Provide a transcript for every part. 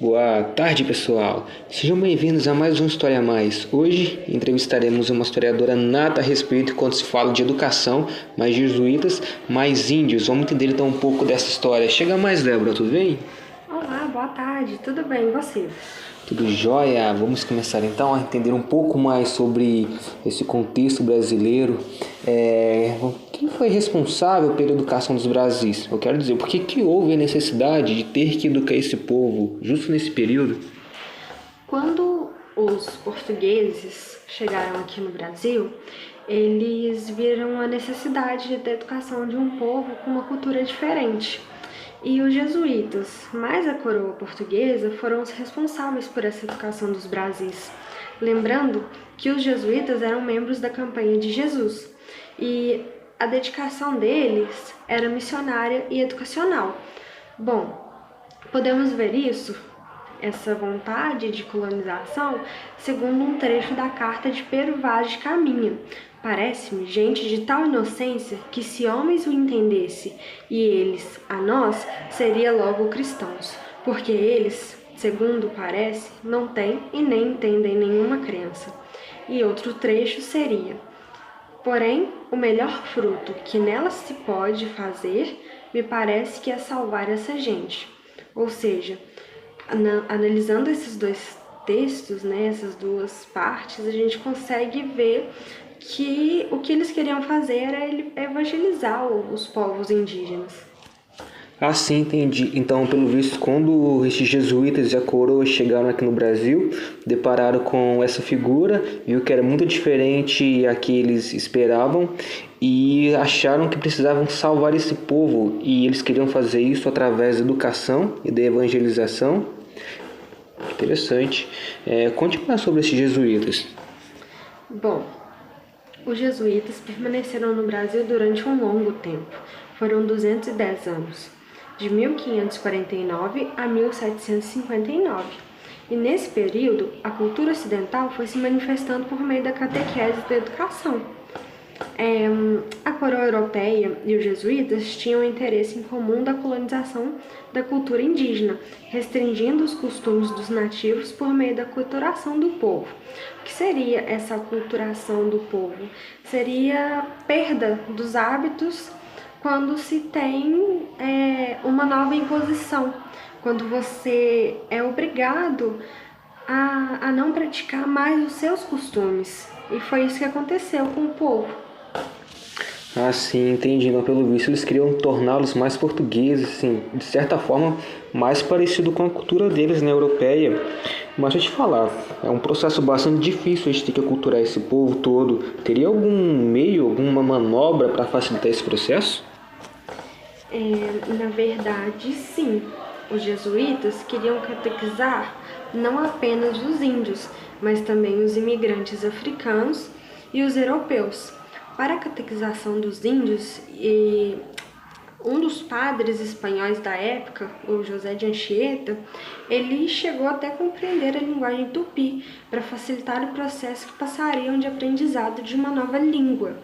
Boa tarde, pessoal. Sejam bem-vindos a mais um História a Mais. Hoje entrevistaremos uma historiadora nata a respeito quando se fala de educação, mais jesuítas, mais índios. Vamos entender então um pouco dessa história. Chega mais, Débora, tudo bem? Olá, boa tarde. Tudo bem, e você? Tudo jóia? Vamos começar então a entender um pouco mais sobre esse contexto brasileiro. Quem foi responsável pela educação dos Brasis? Eu quero dizer, por que houve a necessidade de ter que educar esse povo justo nesse período? Quando os portugueses chegaram aqui no Brasil, eles viram a necessidade da educação de um povo com uma cultura diferente. E os jesuítas, mais a coroa portuguesa, foram os responsáveis por essa educação dos Brasis. Lembrando que os jesuítas eram membros da Companhia de Jesus e a dedicação deles era missionária e educacional. Bom, podemos ver essa vontade de colonização, segundo um trecho da carta de Pero Vaz de Caminha. Parece-me gente de tal inocência que, se homens o entendesse e eles a nós, seria logo cristãos, porque eles, segundo parece, não têm e nem entendem nenhuma crença. E outro trecho seria: porém, o melhor fruto que nela se pode fazer, me parece que é salvar essa gente. Ou seja, analisando esses dois textos, né, essas duas partes, a gente consegue ver que o que eles queriam fazer era evangelizar os povos indígenas. Ah, sim, entendi. Então, pelo visto, quando esses jesuítas e a coroa chegaram aqui no Brasil, depararam com essa figura, viu que era muito diferente a que eles esperavam e acharam que precisavam salvar esse povo, e eles queriam fazer isso através da educação e da evangelização. Interessante. Conte mais sobre esses jesuítas. Bom, os jesuítas permaneceram no Brasil durante um longo tempo. Foram 210 anos, de 1549 a 1759. E nesse período, a cultura ocidental foi se manifestando por meio da catequese e da educação. A coroa europeia e os jesuítas tinham interesse em comum da colonização da cultura indígena, restringindo os costumes dos nativos por meio da aculturação do povo. O que seria essa aculturação do povo? Seria a perda dos hábitos quando se tem uma nova imposição, quando você é obrigado a não praticar mais os seus costumes. E foi isso que aconteceu com o povo. Ah, sim, entendi. Então, pelo visto, eles queriam torná-los mais portugueses, assim, de certa forma, mais parecido com a cultura deles, né, europeia. Mas deixa eu te falar, é um processo bastante difícil a gente ter que aculturar esse povo todo. Teria algum meio, alguma manobra para facilitar esse processo? Na verdade, sim. Os jesuítas queriam catequizar não apenas os índios, mas também os imigrantes africanos e os europeus. Para a catequização dos índios, um dos padres espanhóis da época, o José de Anchieta, ele chegou até a compreender a linguagem tupi para facilitar o processo que passariam de aprendizado de uma nova língua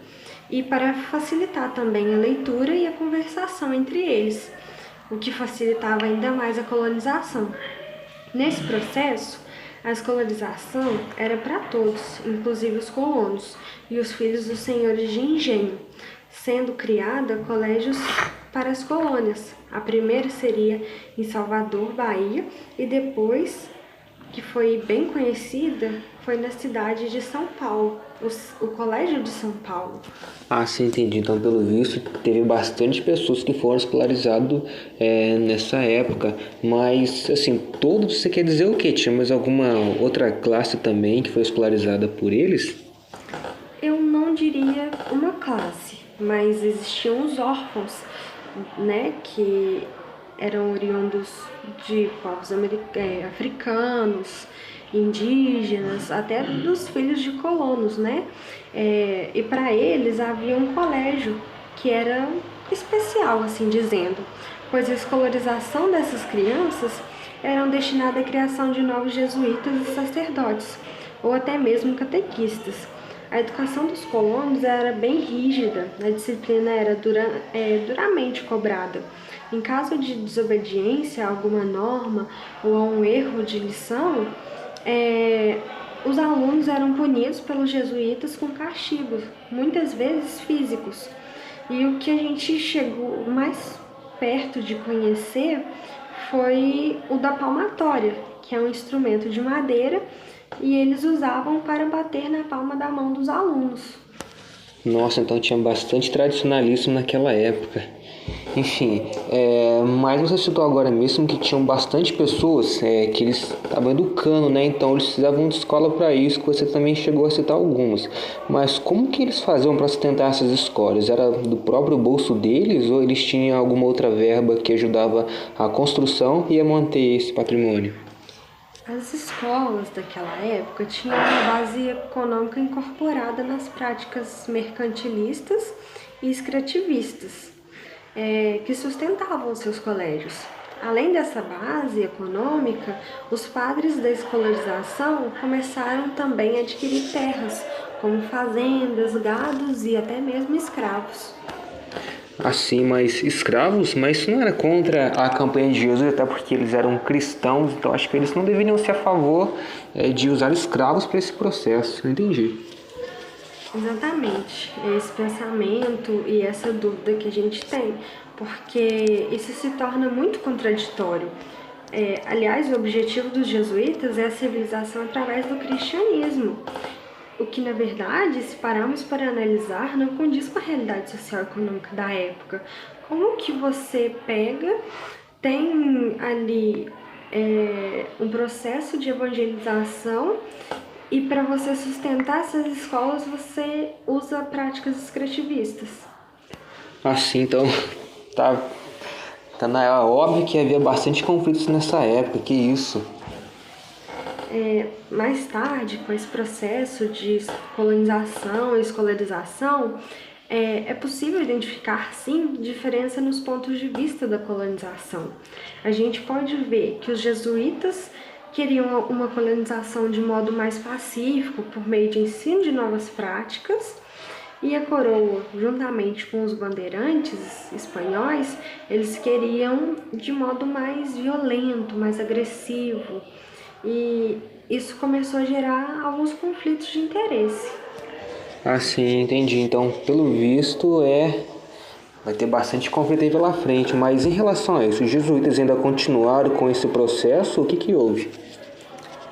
e para facilitar também a leitura e a conversação entre eles, o que facilitava ainda mais a colonização. Nesse processo, a escolarização era para todos, inclusive os colonos e os filhos dos senhores de engenho, sendo criada colégios para as colônias. A primeira seria em Salvador, Bahia, e depois, que foi bem conhecida, foi na cidade de São Paulo, o Colégio de São Paulo. Ah, sim, entendi. Então, pelo visto, teve bastante pessoas que foram escolarizadas nessa época. Mas, assim, todos, você quer dizer o quê? Tinha mais alguma outra classe também que foi escolarizada por eles? Eu não diria uma classe, mas existiam os órfãos, né, que eram oriundos de povos africanos, indígenas, até dos filhos de colonos, né? E para eles havia um colégio que era especial, assim dizendo, pois a escolarização dessas crianças eram destinadas à criação de novos jesuítas e sacerdotes, ou até mesmo catequistas. A educação dos colonos era bem rígida, a disciplina era duramente cobrada. Em caso de desobediência a alguma norma ou a um erro de lição, os alunos eram punidos pelos jesuítas com castigos, muitas vezes físicos. E o que a gente chegou mais perto de conhecer foi o da palmatória, que é um instrumento de madeira e eles usavam para bater na palma da mão dos alunos. Nossa, então tinha bastante tradicionalismo naquela época. Enfim, mas você citou agora mesmo que tinham bastante pessoas que eles estavam educando, né? Então eles precisavam de escola para isso, que você também chegou a citar algumas. Mas como que eles faziam para sustentar essas escolas? Era do próprio bolso deles ou eles tinham alguma outra verba que ajudava a construção e a manter esse patrimônio? As escolas daquela época tinham uma base econômica incorporada nas práticas mercantilistas e extrativistas, que sustentavam seus colégios. Além dessa base econômica, os padres da escolarização começaram também a adquirir terras, como fazendas, gados e até mesmo escravos. Assim, mas escravos? Mas isso não era contra a campanha de Jesus, até porque eles eram cristãos, então acho que eles não deveriam ser a favor de usar escravos para esse processo. Não entendi. Exatamente, esse pensamento e essa dúvida que a gente tem, porque isso se torna muito contraditório. Aliás, o objetivo dos jesuítas é a civilização através do cristianismo, o que, na verdade, se pararmos para analisar, não condiz com a realidade social e econômica da época. Como que você tem ali um processo de evangelização e para você sustentar essas escolas você usa práticas extrativistas? Assim, então, tá óbvio que havia bastante conflitos nessa época, que isso. Mais tarde, com esse processo de colonização e escolarização, é possível identificar, sim, diferença nos pontos de vista da colonização. A gente pode ver que os jesuítas queriam uma colonização de modo mais pacífico, por meio de ensino de novas práticas, e a coroa, juntamente com os bandeirantes espanhóis, eles queriam de modo mais violento, mais agressivo, e isso começou a gerar alguns conflitos de interesse. Assim, entendi. Então, pelo visto, vai ter bastante conflito aí pela frente. Mas em relação a isso, os jesuítas ainda continuaram com esse processo? O que houve?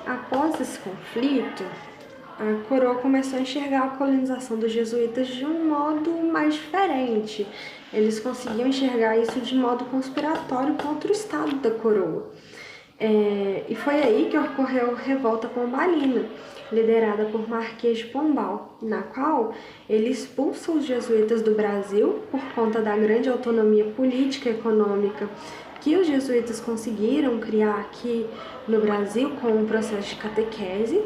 Após esse conflito, a coroa começou a enxergar a colonização dos jesuítas de um modo mais diferente. Eles conseguiam enxergar isso de modo conspiratório contra o Estado da coroa. E foi aí que ocorreu a Revolta Pombalina, liderada por Marquês de Pombal, na qual ele expulsa os jesuítas do Brasil por conta da grande autonomia política e econômica que os jesuítas conseguiram criar aqui no Brasil com o processo de catequese,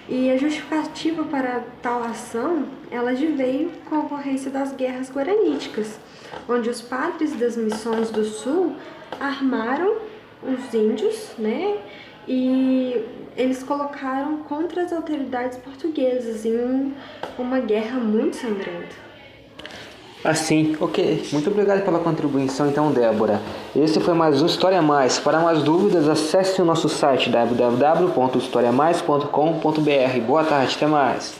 e a justificativa para tal ação, ela veio com a ocorrência das guerras guaraníticas, onde os padres das missões do Sul armaram os índios, né? E eles colocaram contra as autoridades portuguesas em uma guerra muito sangrenta. Assim, ok. Muito obrigado pela contribuição, então, Débora. Esse foi mais um História Mais. Para mais dúvidas, acesse o nosso site www.historiamais.com.br. Boa tarde, até mais.